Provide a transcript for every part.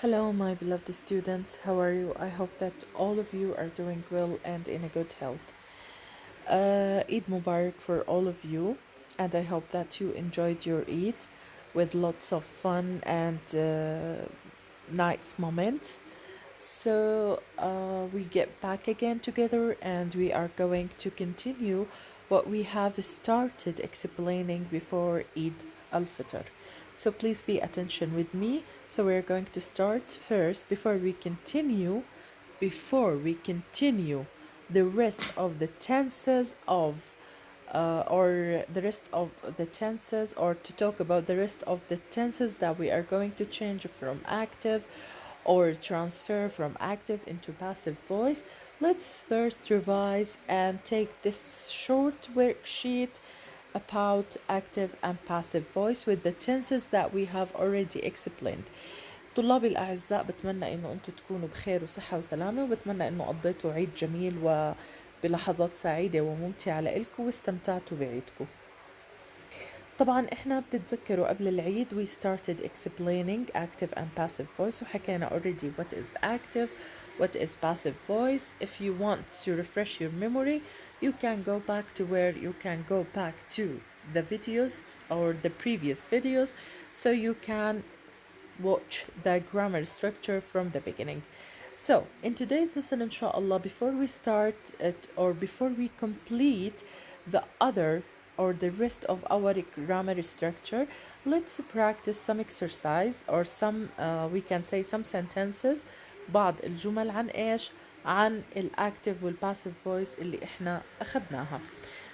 Hello, my beloved students. How are you? I hope that all of you are doing well and in a good health. Eid Mubarak for all of you, and I hope that you enjoyed your Eid with lots of fun and nice moments. We get back again together and we are going to continue what we have started explaining before Eid al-Fitr. So please pay attention with me. So we're going to start first before we continue the rest of the tenses of or the rest of the tenses, or to talk about the rest of the tenses that we are going to change from active or transfer from active into passive voice. Let's first revise and take this short worksheet about active and passive voice with the tenses that we have already explained. طلابي الأعزاء، بتمنى إنه أنتم تكونوا بخير وصحة وسلامة، وبتمنى إنه قضيتوا عيد جميل وبلحظات سعيدة وممتعة لإلكم واستمتعتوا بعيدكم. طبعا احنا بتتذكروا قبل العيد we started explaining active and passive voice وحكينا already what is active, what is passive voice. If you want to refresh your memory, you can go back to the videos or the previous videos so you can watch the grammar structure from the beginning. So in today's lesson, inshallah, before we start it or before we complete the other or the rest of our grammar structure, let's practice some exercise or some we can say some sentences. بعض الجمل عن ايش؟ عن الactive والpassive voice اللي احنا اخذناها.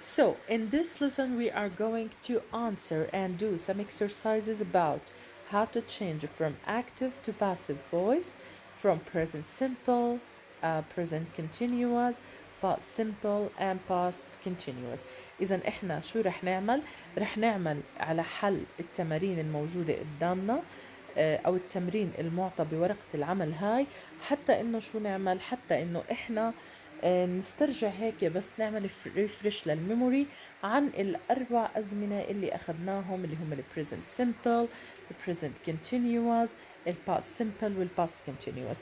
So in this lesson we are going to answer and do some exercises about how to change from active to passive voice, from present simple, present continuous, past simple and past continuous. إذا إحنا شو رح نعمل؟ رح نعمل على حل التمارين الموجودة قدامنا أو التمرين المعطى بورقة العمل هاي، حتى إنه شو نعمل؟ حتى إنه إحنا نسترجع هيك بس نعمل ريفرش للميموري عن الأربع أزمنة اللي أخذناهم، اللي هم present simple، present continuous، past simple past continuous.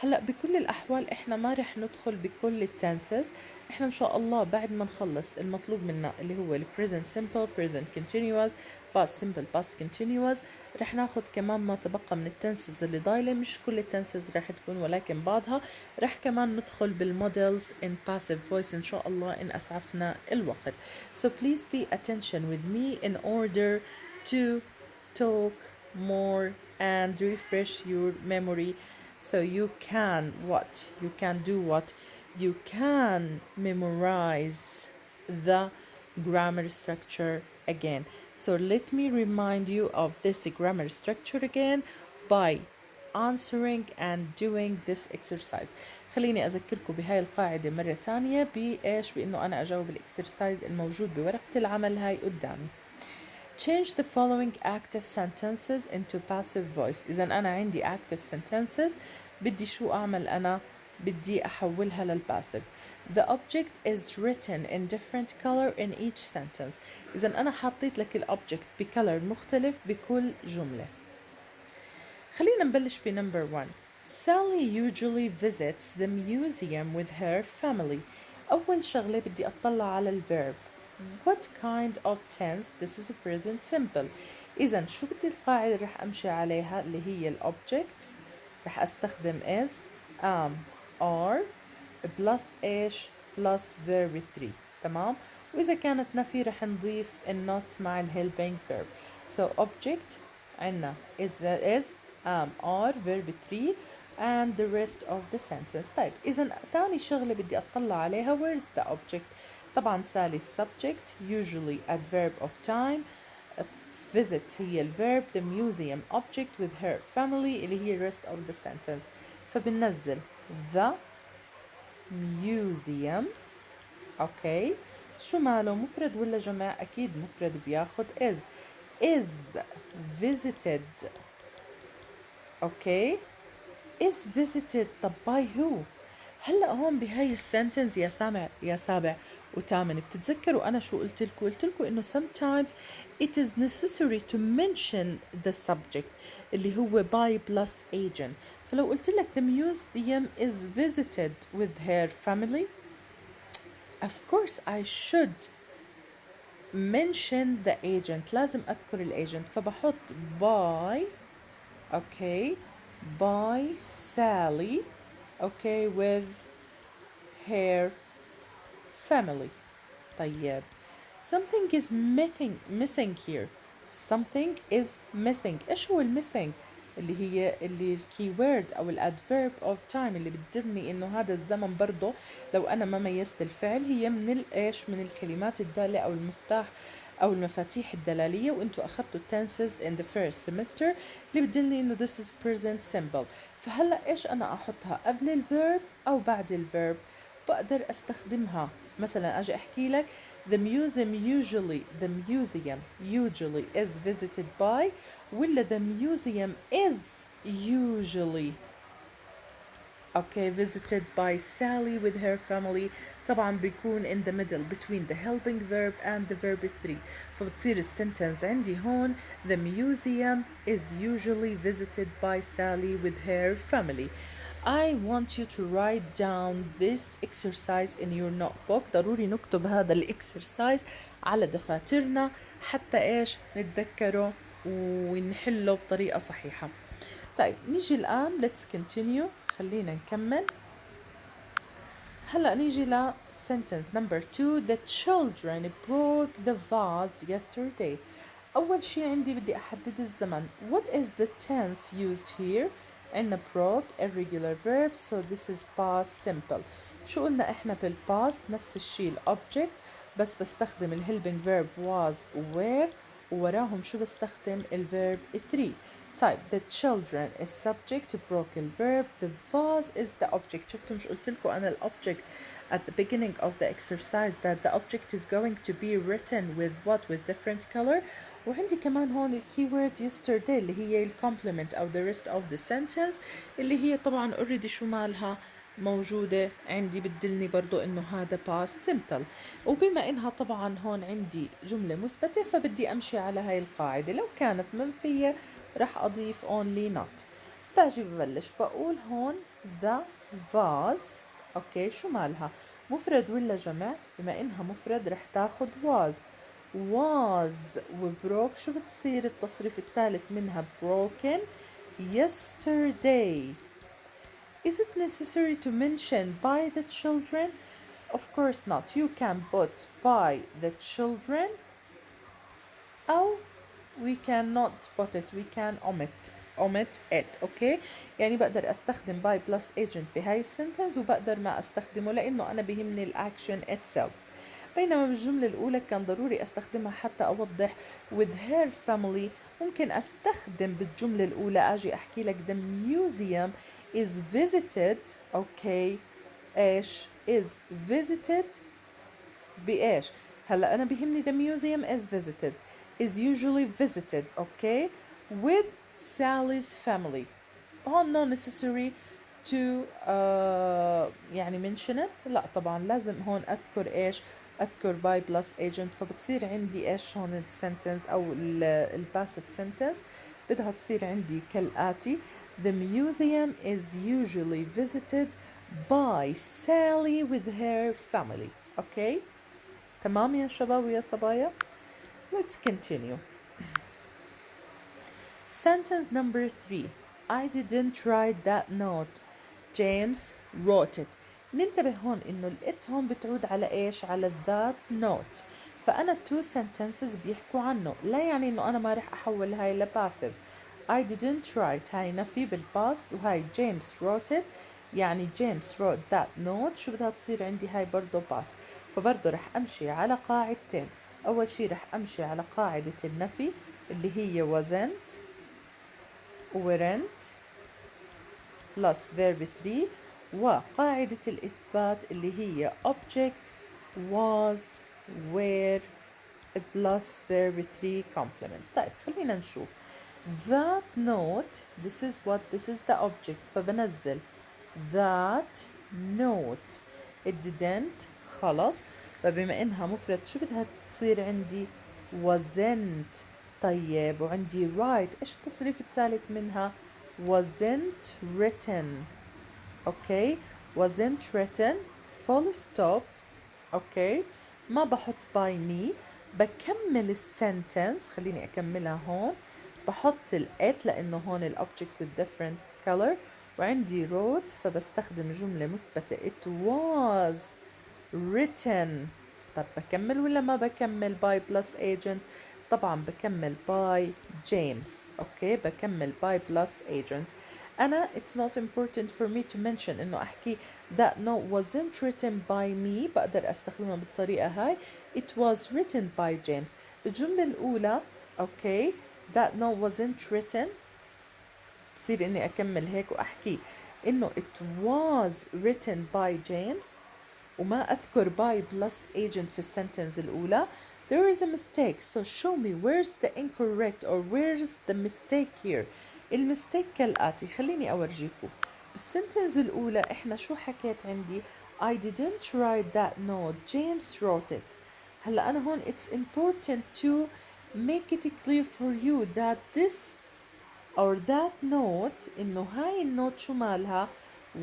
هلا بكل الأحوال إحنا ما رح ندخل بكل التنسز، إحنا إن شاء الله بعد ما نخلص المطلوب منا اللي هو present simple، present continuous، past simple past continuous، رح ناخد كمان ما تبقى من التنسز اللي ضايلة. مش كل التنسز رح تكون ولكن بعضها. رح كمان ندخل بالمودلز in passive voice إن شاء الله إن أسعفنا الوقت. So please pay attention with me in order to talk more and refresh your memory so you can you can memorize the grammar structure again. So let me remind you of this grammar structure again by answering and doing this exercise. خليني أذكركم بهاي القاعدة مرة تانية بإيش؟ بإنه أنا أجاوب الإكسرسايز الموجود بورقة العمل هاي قدامي. Change the following active sentences into passive voice. إذا أنا عندي active sentences بدي شو أعمل؟ أنا بدي أحولها للباسيف. The object is written in different color in each sentence. إذا أنا حطيت لك الأوبجكت بكلر مختلف بكل جملة. خلينا نبلش بنمبر 1. Sally usually visits the museum with her family. أول شغلة بدي أطلع على الverb. What kind of tense? This is a present simple. إذا شو بدي القاعدة رح أمشي عليها اللي هي الأوبجكت؟ رح أستخدم is, am, are plus إيش؟ plus verb 3. تمام؟ وإذا كانت نفي رح نضيف not مع helping verb. So object عنا is, am, are, verb 3 and the rest of the sentence. طيب إذا تاني شغلة بدي أطلع عليها where is the object؟ طبعا سالي subject, usually adverb of time, visits هي الverb, the museum object with her family اللي هي rest of the sentence. فبننزل the museum. اوكي شو ماله؟ مفرد ولا جمع؟ اكيد مفرد بياخد is visited. اوكي is visited. طب by who؟ هلا هون بهاي السنتنس يا سابع وثامن. بتتذكروا أنا شو قلت لكم؟ قلت لكم إنه sometimes it is necessary to mention the subject اللي هو by plus agent. فلو قلت لك the museum is visited with her family, of course I should mention the agent. لازم أذكر الagent، فبحط by okay by Sally okay with her family. طيب something is missing here. something is missing. ايش هو missing؟ اللي الكي وورد او الادفيرب اوف تايم اللي بتدلني انه هذا الزمن برضه لو انا ما ميزت الفعل هي من الايش، من الكلمات الدالة او المفتاح او المفاتيح الدلالية، وانتوا اخذتوا tenses in the first semester اللي بتدلني انه this is present simple. فهلا ايش انا احطها قبل الفيرب او بعد الفيرب؟ بقدر استخدمها مثلا اجي احكي لك the museum usually is visited by، ولا the museum is usually okay visited by Sally with her family. طبعا بيكون in the middle between the helping verb and the verb 3. فبتصير السنتنس عندي هون the museum is usually visited by Sally with her family. I want you to write down this exercise in your notebook. ضروري نكتب هذا الإكسرسايز على دفاترنا حتى إيش نتذكره ونحله بطريقة صحيحة. طيب نيجي الآن let's continue. خلينا نكمل. هلأ نيجي ل sentence number 2. The children broke the vase yesterday. أول شي عندي بدي أحدد الزمن. What is the tense used here؟ عندنا broke irregular verb, so this is past simple. شو قلنا إحنا بالpast؟ نفس الشي الobject بس بستخدم helping verb was were، ووراهم شو بستخدم الverb 3. طيب the children is subject, broke الverb, the vase is the object. شفتوا مش قلت لكم أنا object at the beginning of the exercise that the object is going to be written with what? With different color. وعندي كمان هون الكيورد yesterday اللي هي الكومبلمنت أو the rest of the sentence اللي هي طبعا already شو مالها موجودة عندي بتدلني برضو إنه هذا past simple. وبما إنها طبعا هون عندي جملة مثبتة فبدي أمشي على هاي القاعدة. لو كانت منفية رح أضيف only not. باجي ببلش بقول هون the vase أوكي شو مالها؟ مفرد ولا جمع؟ بما إنها مفرد رح تاخد was وبروك شو بتصير التصريف الثالث منها broken yesterday. Is it necessary to mention by the children? Of course not. You can put by the children أو we cannot put it, we can omit it. اوكي يعني بقدر استخدم by plus agent بهاي السنتنس وبقدر ما استخدمه لانه انا بيهمني الاكشن itself. بينما بالجملة الأولى كان ضروري أستخدمها حتى أوضح with her family. ممكن أستخدم بالجملة الأولى أجي أحكي لك the museum is visited أوكي إيش is visited بإيش؟ هلا أنا بيهمني the museum is visited is usually visited okay with Sally's family. هون no necessary to يعني mention it. لا طبعا لازم هون أذكر إيش؟ أذكر by plus agent. فبتصير عندي إيش هون السنتنس أو الباسيف sentence بدها تصير عندي كالآتي: The museum is usually visited by Sally with her family. okay تمام يا شباب ويا صبايا. Let's continue. Sentence number 3. I didn't write that note. James wrote it. ننتبه هون انه الات هون بتعود على ايش؟ على that note. فانا two sentences بيحكوا عنه، لا يعني انه انا ما رح احول هاي لباسف. I didn't write هاي نفي بالباست، وهاي James wrote it يعني James wrote that note. شو بدها تصير عندي هاي برضو باست. فبرضو رح امشي على قاعدتين. اول شي رح امشي على قاعدة النفي اللي هي wasn't weren't plus verb 3، وقاعدة الإثبات اللي هي object was were plus verb 3 complement. طيب خلينا نشوف that note. this is the object فبنزل that note. it didn't خلص فبما إنها مفرد شو بدها تصير عندي؟ wasn't. طيب وعندي write، إيش التصريف الثالث منها؟ wasn't written. أوكي wasn't written full stop. أوكي ما بحط by me، بكمل السنتنس، خليني أكملها هون، بحط الات لأنه هون الأوبجكت with different color، وعندي wrote فبستخدم جملة مثبتة it was written. طب بكمل ولا ما بكمل by plus agent؟ طبعا بكمل by James. اوكي بكمل by plus agent. انا it's not important for me to mention انه احكي that note wasn't written by me، بقدر استخدمها بالطريقة هاي it was written by James. الجملة الاولى اوكي that note wasn't written، بصير اني اكمل هيك واحكي انه it was written by James وما أذكر by plus agent في السنتنس الأولى. There is a mistake, so show me where's the incorrect or where's the mistake here. المستيك كالآتي، خليني أورجيكم. بالسنتنس الأولى إحنا شو حكيت عندي؟ I didn't write that note, James wrote it. هلا أنا هون it's important to make it clear for you that this or that note إنه هاي النوت شو مالها؟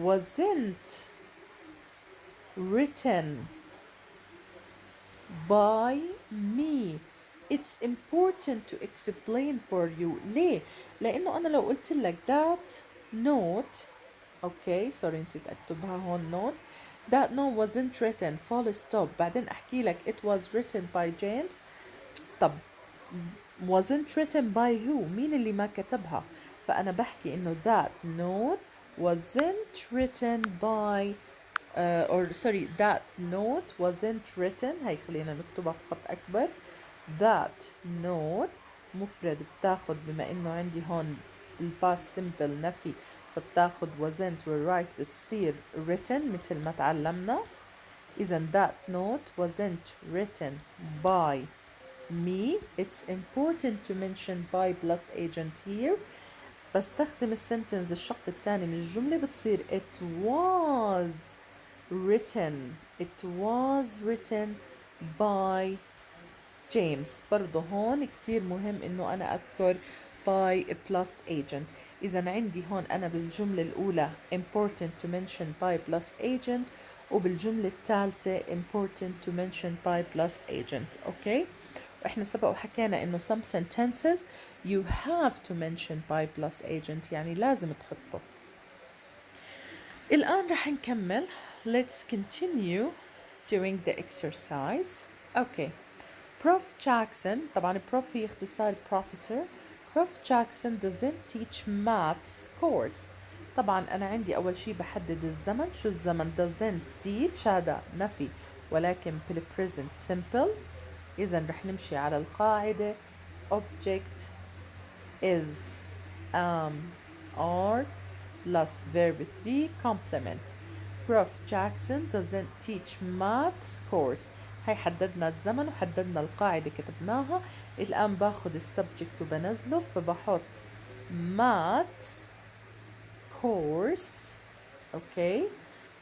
wasn't written by me. It's important to explain for you. ليه؟ لأنه أنا لو قلت لك that note okay sorry نسيت أكتبها هون note that note wasn't written full stop بعدين أحكي لك it was written by James. طب wasn't written by who؟ مين اللي ما كتبها؟ فأنا بحكي إنه that note wasn't written by or sorry that note wasn't written. هاي خلينا نكتبها بخط أكبر. that note مفرد بتاخد بما إنه عندي هون الباست simple نفي فبتاخد wasn't والright بتصير written مثل ما تعلمنا. إذا that note wasn't written by me. It's important to mention by plus agent here. بستخدم السنتنس الشق الثاني من الجملة بتصير it was written by James. برضو هون كتير مهم انه انا اذكر by plus agent. اذا عندي هون انا بالجملة الاولى important to mention by plus agent وبالجملة الثالثة important to mention by plus agent. اوكي واحنا سبق وحكينا انه some sentences you have to mention by plus agent يعني لازم تحطه. الآن رح نكمل. Let's continue doing the exercise. Okay. Prof Jackson طبعا prof هي اختصار professor. Prof Jackson doesn't teach maths course. طبعا أنا عندي أول شي بحدد الزمن. شو الزمن؟ doesn't teach هذا نفي ولكن بالpresent simple. إذا رح نمشي على القاعدة object is are plus verb 3 complement. Prof Jackson doesn't teach maths course. هاي حددنا الزمن وحددنا القاعدة كتبناها. الآن باخد السبجكت وبنزله فبحط maths course. اوكي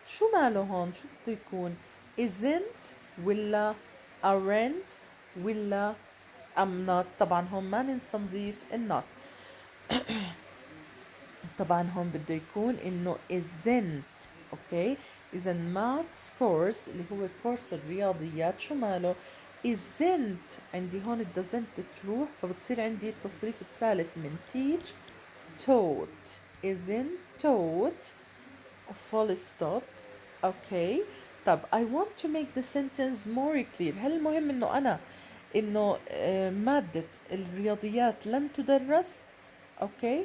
شو ماله هون؟ شو بده يكون؟ isn't ولا aren't ولا am not؟ طبعا هون ما ننسى نضيف النوت. طبعا هون بده يكون انه isn't. اوكي اذا maths course اللي هو كورس الرياضيات شو ماله؟ isn't. عندي هون doesn't بتروح فبتصير عندي التصريف الثالث من teach taught. isn't taught full stop. اوكي طب I want to make the sentence more clear. هل المهم انه انا انه مادة الرياضيات لن تدرس؟ اوكي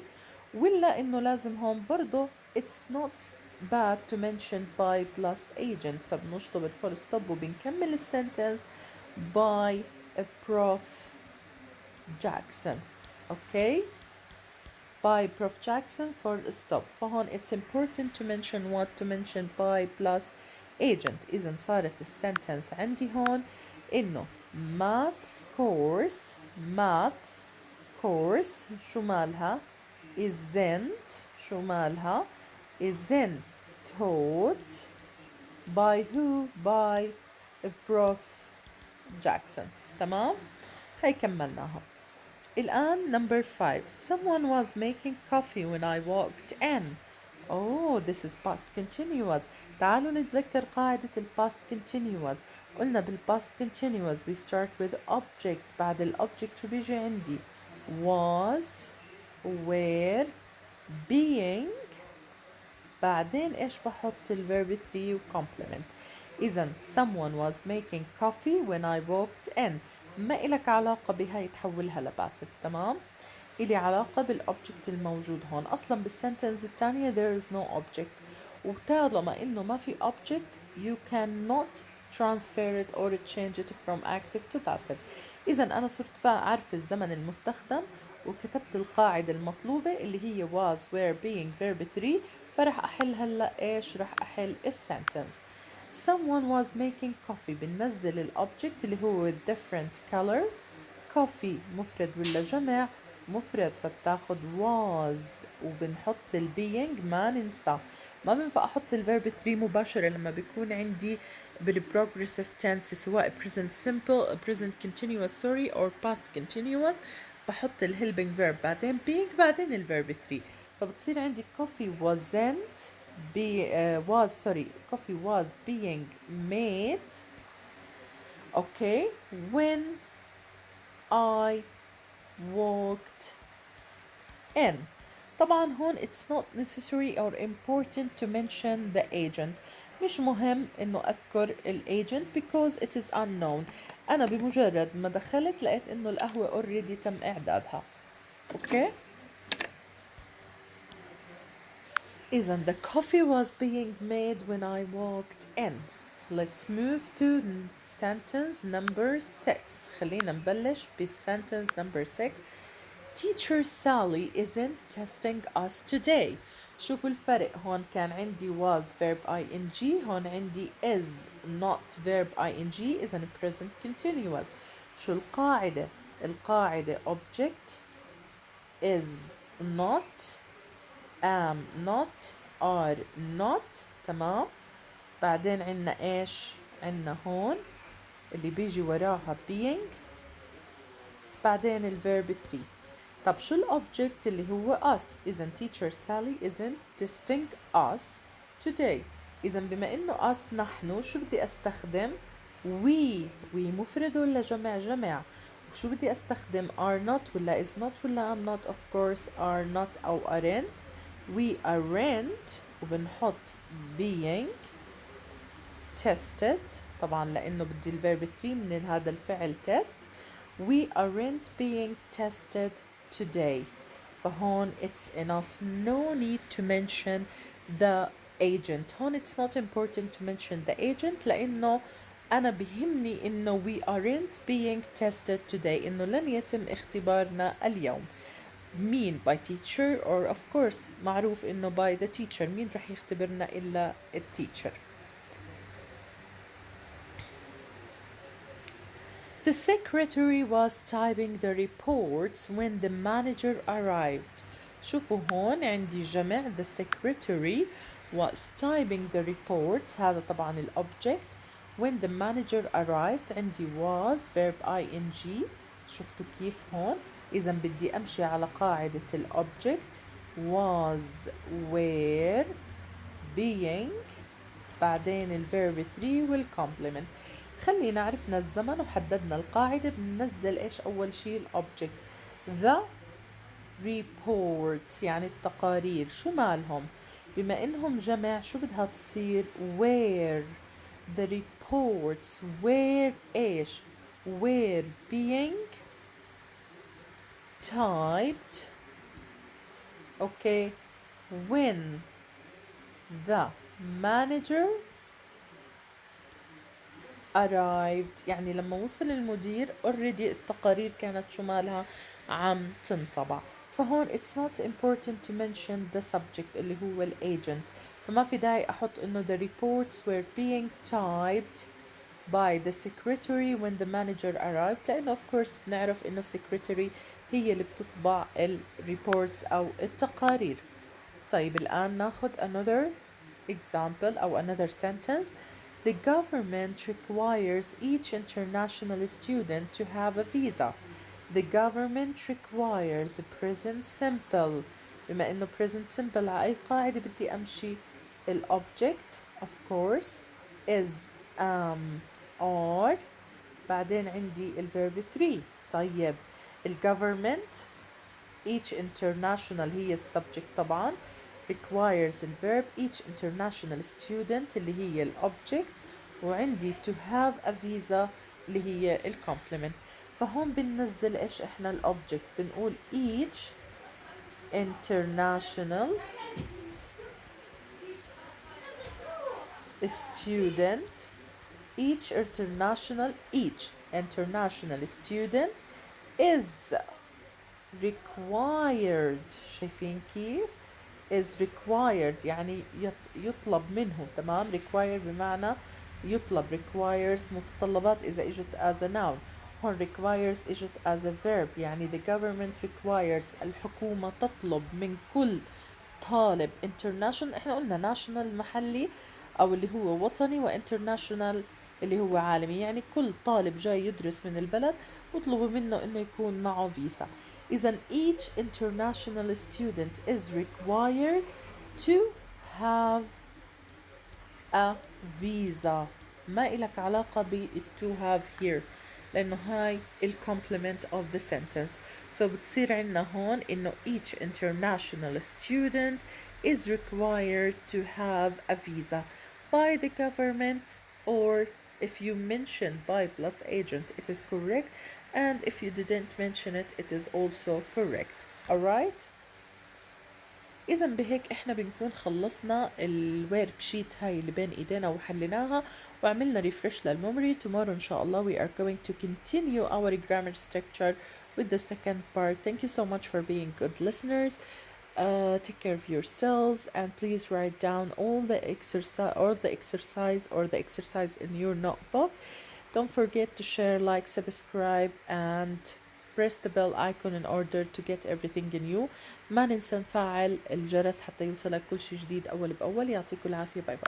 ولا انه لازم هون برضو it's not bad to mention by plus agent فبنشطب الفول ستوب وبنكمل السنتنس by Prof Jackson. اوكي by Prof Jackson for stop. فهون it's important to mention what to mention by plus agent. إذا صارت السنتنس عندي هون إنه maths course شو مالها؟ isn't taught by who؟ by بروف جاكسون. تمام، هاي كملناها. الآن number 5. Someone was making coffee when I walked in. Oh, this is past continuous. تعالوا نتذكر قاعدة ال past continuous. قلنا بال past continuous we start with object. بعد ال object شو بيجي عندي؟ was, were, being. بعدين ايش بحط ال verb 3 و complement. إذا someone was making coffee when I walked in. ما إلك علاقة بهاي تحولها لباسف. تمام، إلي علاقة بالobject الموجود هون. أصلا بالسنتنس الثانية there is no object، وطالما إنه ما في object you cannot transfer it or change it from active to passive. إذا أنا صرت عارف الزمن المستخدم وكتبت القاعدة المطلوبة اللي هي was, were, being, verb 3. فرح أحل هلا إيش؟ رح أحل السنتنس. Someone was making coffee. بننزل الأوبجكت اللي هو different color. coffee مفرد ولا جمع؟ مفرد، فبتاخد was وبنحط ال being. ما ننسى ما بنفع أحط الverb 3 مباشرة لما بيكون عندي بالprogressive tense سواء present simple present continuous sorry or past continuous. بحط ال helping verb بعدين being بعدين الverb 3. فبتصير عندي coffee wasn't coffee was being made okay when I walked in. طبعا هون it's not necessary or important to mention the agent. مش مهم انه اذكر الايجنت because it is unknown. انا بمجرد ما دخلت لقيت انه القهوة already تم اعدادها. اوكي، إذا the coffee was being made when I walked in. Let's move to sentence number 6. خلينا نبلش sentence number 6. Teacher Sally isn't testing us today. شوفوا الفرق، هون كان عندي was verb ing، هون عندي is not verb ing. إذا present continuous. شو القاعدة؟ القاعدة object is not am not are not. تمام، بعدين عنا ايش؟ عنا هون اللي بيجي وراها being بعدين الverb 3. طب شو الobject اللي هو us؟ إذا teacher Sally isn't testing us today. إذا بما إنه us نحن شو بدي أستخدم؟ we مفرد ولا جمع؟ جمع. وشو بدي أستخدم؟ are not ولا is not ولا am not؟ of course are not أو aren't. we aren't وبنحط being tested طبعا لأنه بدي الverb 3 من هذا الفعل test. we aren't being tested today. فهون it's enough no need to mention the agent. هون it's not important to mention the agent لأنه أنا بهمني إنه we aren't being tested today، إنه لن يتم اختبارنا اليوم. مين؟ by teacher or of course معروف إنه by the teacher. مين رح يختبرنا إلا التيتشر. The secretary was typing the reports when the manager arrived. شوفوا هون عندي جمع the secretary was typing the reports. هذا طبعا الobject. when the manager arrived عندي was verb ing. شفتوا كيف هون؟ إذا بدي أمشي على قاعدة الobject was were being بعدين الverb 3 والcomplement. خلينا عرفنا الزمن وحددنا القاعدة. بننزل إيش أول شي؟ الobject the reports يعني التقارير. شو مالهم؟ بما إنهم جمع شو بدها تصير؟ were. the reports were إيش؟ were being typed okay when the manager arrived. يعني لما وصل المدير already التقارير كانت شو مالها؟ عم تنطبع. فهون it's not important to mention the subject اللي هو الagent. فما في داعي أحط إنه the reports were being typed by the secretary when the manager arrived لأنه of course بنعرف إنه secretary هي اللي بتطبع ال reports أو التقارير. طيب الآن ناخد another example أو another sentence. The government requires each international student to have a visa. The government requires present simple. بما إنه present simple على أي قاعدة بدي أمشي. الobject of course is are. بعدين عندي الverb 3. طيب government each international هي السبجكت طبعا requires الverb each international student اللي هي الobject وعندي to have a visa اللي هي الcomplement. فهون بننزل ايش احنا الobject بنقول each international student each international student is required. شايفين كيف is required يعني يطلب منه. تمام required بمعنى يطلب requires متطلبات إذا إجت as a noun. هون requires إجت as a verb يعني the government requires الحكومة تطلب من كل طالب international. احنا قلنا national محلي أو اللي هو وطني وinternational اللي هو عالمي يعني كل طالب جاي يدرس من البلد وطلبوا منه إنه يكون معه فيزا. إذا each international student is required to have a visa. ما إلك علاقة ب to have here لأنه هاي complement of the sentence. So بتصير عنا هون إنه each international student is required to have a visa by the government, or if you mention by plus agent it is correct, and if you didn't mention it it is also correct. alright. إذا بهيك إحنا بنكون خلصنا الورك شيت هاي اللي بين إيدينا وحليناها وعملنا ريفرش للميموري. Tomorrow إن شاء الله we are going to continue our grammar structure with the second part. Thank you so much for being good listeners. Take care of yourselves and please write down all the exercise in your notebook. Don't forget to share, like, subscribe and press the bell icon in order to get everything new. ما ننسى نفعل الجرس حتى يوصلك كل شي جديد أول بأول. يعطيكم العافية. باي باي.